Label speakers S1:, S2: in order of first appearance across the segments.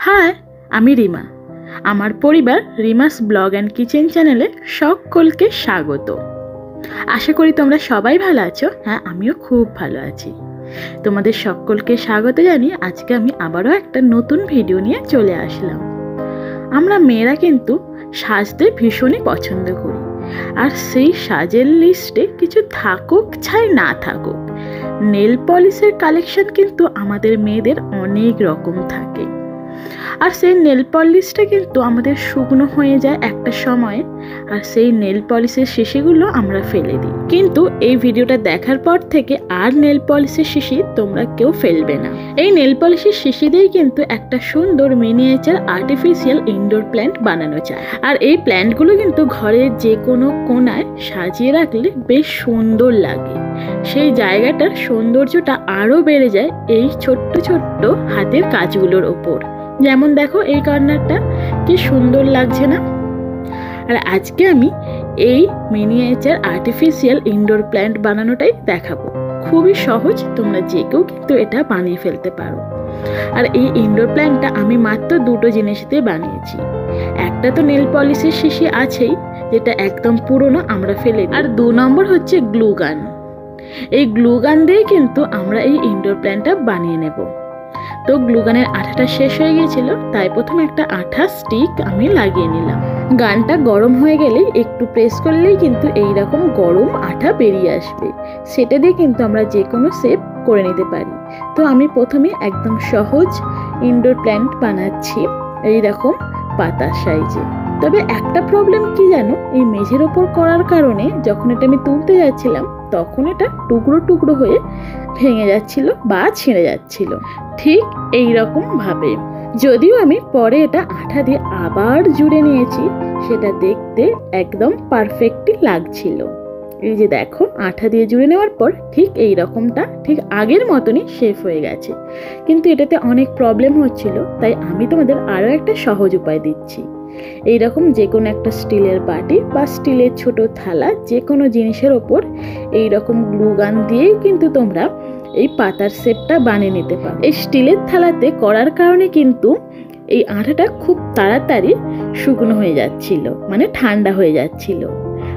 S1: High, আমি রিমা। আমার পরিবার রিমাস ব্লগ অ্যান্ড কিচেন চ্যানেলে সকলকে স্বাগত। আশা করি তোমরা সবাই ভালো আছো। হ্যাঁ, আমিও খুব ভালো আছি। তোমাদের সকলকে স্বাগত জানিয়ে আজকে আমি আবারও একটা নতুন ভিডিও নিয়ে চলে আসলাম। আমরা মেয়েরা কিন্তু সাজতে ভীষণই পছন্দ করি, আর সেই সাজের লিস্টে কিছু থাকুক ছাই না থাকুক, নেল পলিশের কালেকশন কিন্তু আমাদের মেয়েদের অনেক রকম থাকে। আর সেই নেল পলিশটা কিন্তু আমাদের শুকনো হয়ে যায় একটা সময়ে, আর সেই নেল পলিশের শিশিগুলো আমরা ফেলে দিই। কিন্তু এই ভিডিওটা দেখার পর থেকে আর নেল পলিশের শিশি তোমরা কেউ ফেলবে না। এই নেল পলিশের শিশি দিয়েই কিন্তু একটা সুন্দর মিনিয়েচার আর্টিফিশিয়াল ইনডোর প্ল্যান্ট বানানো যায়। আর এই প্ল্যান্টগুলো কিন্তু ঘরের যে কোনো কোণায় সাজিয়ে রাখলে বেশ সুন্দর লাগে। সেই জায়গাটার সৌন্দর্যটা আরও বেড়ে যায় এই ছোট্ট ছোট্ট হাতের কাজগুলোর ওপর। যেমন দেখো, এই কর্নারটা কি সুন্দর লাগছে না? আর আজকে আমি এই মিনিয়েচার আর্টিফিশিয়াল ইনডোর প্ল্যান্ট বানানোটাই দেখাবো। খুবই সহজ, তোমরা যে কেউ কিন্তু এটা বানিয়ে ফেলতে পারো। আর এই ইনডোর প্ল্যান্টটা আমি মাত্র দুটো জিনিস দিয়ে বানিয়েছি। একটা তো নেল পলিশের শিশি আছেই, যেটা একদম পুরনো, আমরা ফেলে দিই। আর 2 নম্বর হচ্ছে গ্লু গান। এই গ্লু গান দিয়ে কিন্তু আমরা এই ইনডোর প্ল্যান্টটা বানিয়ে নেব। তো গ্লুগানের আঠাটা শেষ হয়ে গিয়েছিল, তাই প্রথমে একটা আঠা স্টিক আমি লাগিয়ে নিলাম। গানটা গরম হয়ে গেলে একটু প্রেস করলেই কিন্তু এইরকম গরম আঠা বেরিয়ে আসবে। সেটা দিয়ে কিন্তু আমরা যে কোনো শেপ করে নিতে পারি। তো আমি প্রথমে একদম সহজ ইনডোর প্ল্যান্ট বানাচ্ছি এইরকম পাতা সাইজে। তবে একটা প্রবলেম কি জানো, এই মেঝের ওপর করার কারণে যখন এটা আমি তুলতে যাচ্ছিলাম তখন এটা টুকরো টুকরো হয়ে ভেঙে যাচ্ছিল বা ছিঁড়ে যাচ্ছিল, ঠিক এই রকম ভাবে। যদিও আমি পরে এটা আঠা দিয়ে আবার জুড়ে নিয়েছি, সেটা দেখতে একদম পারফেক্টই লাগছিল। এই যে দেখো, আঠা দিয়ে জুড়ে নেওয়ার পর ঠিক এই রকমটা ঠিক আগের মতনই শেপ হয়ে গেছে। কিন্তু এটাতে অনেক প্রবলেম হচ্ছিল, তাই আমি তোমাদের আরও একটা সহজ উপায় দিচ্ছি। এইরকম যে কোনো একটা স্টিলের বাটি বা স্টিলের ছোট থালা, যে কোনো জিনিসের ওপর এইরকম গ্লু গান দিয়েই কিন্তু তোমরা এই পাতার শেপটা বানিয়ে নিতে পারো। এই স্টিলের থালাতে করার কারণে কিন্তু এই আঠাটা খুব তাড়াতাড়ি শুকনো হয়ে যাচ্ছিল, মানে ঠান্ডা হয়ে যাচ্ছিল।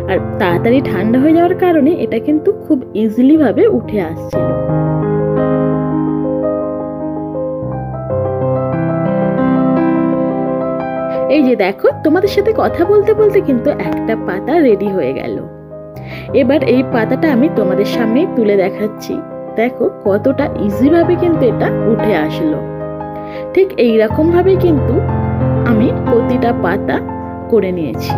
S1: আর তাড়াতাড়ি ঠান্ডা হয়ে যাওয়ার কারণে এটা কিন্তু খুব ইজিলি ভাবে উঠে আসছিল। এই যে দেখো, তোমাদের সাথে কথা বলতে বলতে কিন্তু একটা পাতা রেডি হয়ে গেল। এবার এই পাতাটা আমি তোমাদের সামনেই তুলে দেখাচ্ছি। দেখো কতটা ইজি ভাবে কিন্তু এটা উঠে আসলো। ঠিক এই রকম ভাবে কিন্তু আমি প্রতিটা পাতা করে নিয়েছি।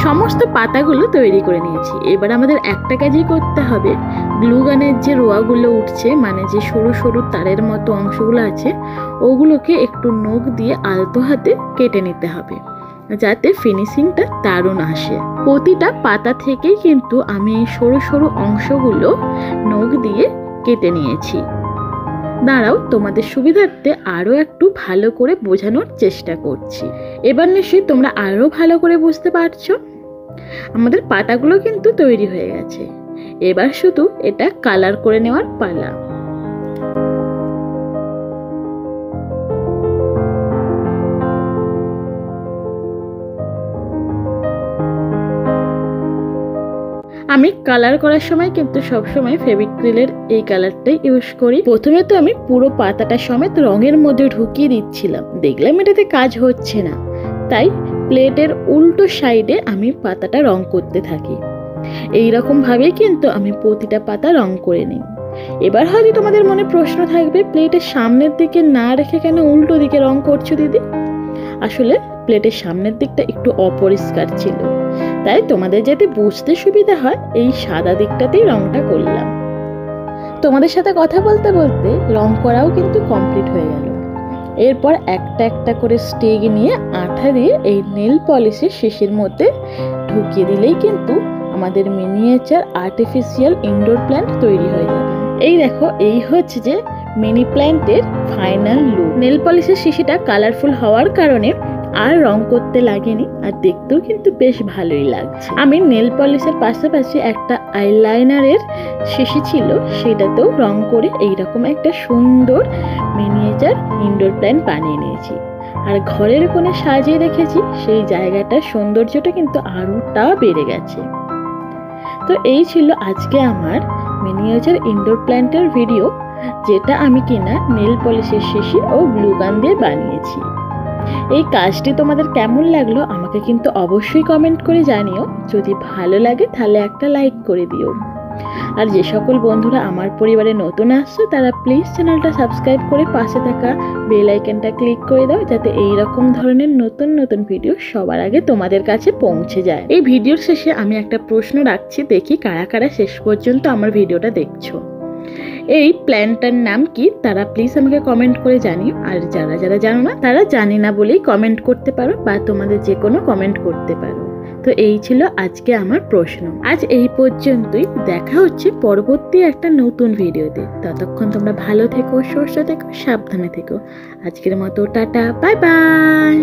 S1: সমস্ত পাতাগুলো তৈরি করে নিয়েছি। এবার আমাদের একটা কাজই করতে হবে, গ্লু গানের যে রোয়াগুলো উঠছে, মানে যে সরু সরু তারের মতো অংশগুলো আছে, ওগুলোকে একটু নখ দিয়ে আলতো হাতে কেটে নিতে হবে, যাতে ফিনিশিংটা দারুণ আসে। প্রতিটা পাতা থেকেই কিন্তু আমি এই সরু সরু অংশগুলো নখ দিয়ে কেটে নিয়েছি। দাঁড়াও, তোমাদের সুবিধার্থে আরও একটু ভালো করে বোঝানোর চেষ্টা করছি। এবার নিশ্চয়ই তোমরা আরও ভালো করে বুঝতে পারছো। আমাদের পাতাগুলো কিন্তু তৈরি হয়ে গেছে। এবার শুধু এটা কালার করে নেওয়ার পালা। আমি কালার করার সময় কিন্তু সবসময় ফেভিক্রিলের এই কালারটাই ইউজ করি। প্রথমে তো আমি পুরো পাতাটা সমেত রঙের মধ্যে ঢুকিয়ে দিচ্ছিলাম, দেখলাম এটাতে কাজ হচ্ছে না, তাই প্লেটের উল্টো সাইডে আমি পাতাটা রং করতে থাকি। এইরকম ভাবেই কিন্তু আমি প্রতিটা পাতা রং করে নিই। এবার হয়তো তোমাদের মনে প্রশ্ন থাকবে, প্লেটের সামনের দিকে না রেখে কেন উল্টো দিকে রং করছো দিদি? আসলে প্লেটের সামনের দিকটা একটু অপরিষ্কার ছিল, তাই তোমাদের যাতে বুঝতে সুবিধা হয় এই সাদা দিকটাতেই রংটা করলাম। তোমাদের সাথে কথা বলতে বলতে রং করাও কিন্তু কমপ্লিট হয়ে গেল। এরপর একটা একটা করে স্টিক নিয়ে আঠা দিয়ে এই নেল পলিশের শিশির মধ্যে ঢুকিয়ে দিলেই কিন্তু আমাদের মিনিয়েচার আর্টিফিশিয়াল ইনডোর প্ল্যান্ট তৈরি হয়ে যাবে। এই দেখো, এই হচ্ছে যে মিনি প্ল্যান্টের ফাইনাল লুক। নেল পলিশের শিশিটা কালারফুল হওয়ার কারণে আর রং করতে লাগেনি, আর দেখতেও কিন্তু বেশ ভালোই লাগছে। আমি নেল পলিশের পাশাপাশি একটা আইলাইনারের শিশি ছিল, সেটাতেও রং করে এইরকম একটা সুন্দর মিনিয়েচার ইনডোর প্ল্যান্ট বানিয়ে নিয়েছি। আর ঘরের কোণে সাজিয়ে রেখেছি, সেই জায়গাটার সৌন্দর্যটা কিন্তু আরোটা বেড়ে গেছে। তো এই ছিল আজকে আমার মিনিয়েচার ইনডোর প্ল্যান্টের ভিডিও, যেটা আমি কিনা নেল পলিশের শিশি ও গ্লু গান দিয়ে বানিয়েছি। এই কাজটি তোমাদের কেমন লাগলো আমাকে কিন্তু অবশ্যই কমেন্ট করে জানিও। যদি ভালো লাগে তাহলে একটা লাইক করে দিও। আর যে সকল বন্ধুরা আমার পরিবারে নতুন আসছো তারা প্লিজ চ্যানেলটা সাবস্ক্রাইব করে পাশে থাকা বেল আইকনটা ক্লিক করে দাও, যাতে এই রকম ধরনের নতুন নতুন ভিডিও সবার আগে তোমাদের কাছে পৌঁছে যায়। এই ভিডিওর শেষে আমি একটা প্রশ্ন রাখছি, দেখি কারা কারা শেষ পর্যন্ত আমার ভিডিওটা দেখছো। এই প্ল্যান্টটার নাম কি তারা প্লিজ আমাকে কমেন্ট করে জানিও। আর যারা যারা জানো না তারা জানি না বলেই কমেন্ট করতে পারো, বা তোমাদের যে কোনো কমেন্ট করতে পারো। তো এই ছিল আজকে আমার প্রশ্ন। আজ এই পর্যন্তই, দেখা হচ্ছে পরবর্তী একটা নতুন ভিডিওতে। ততক্ষণ তোমরা ভালো থেকো, সুস্থ থেকো, সাবধানে থেকো। আজকের মতো টাটা, বাই বাই।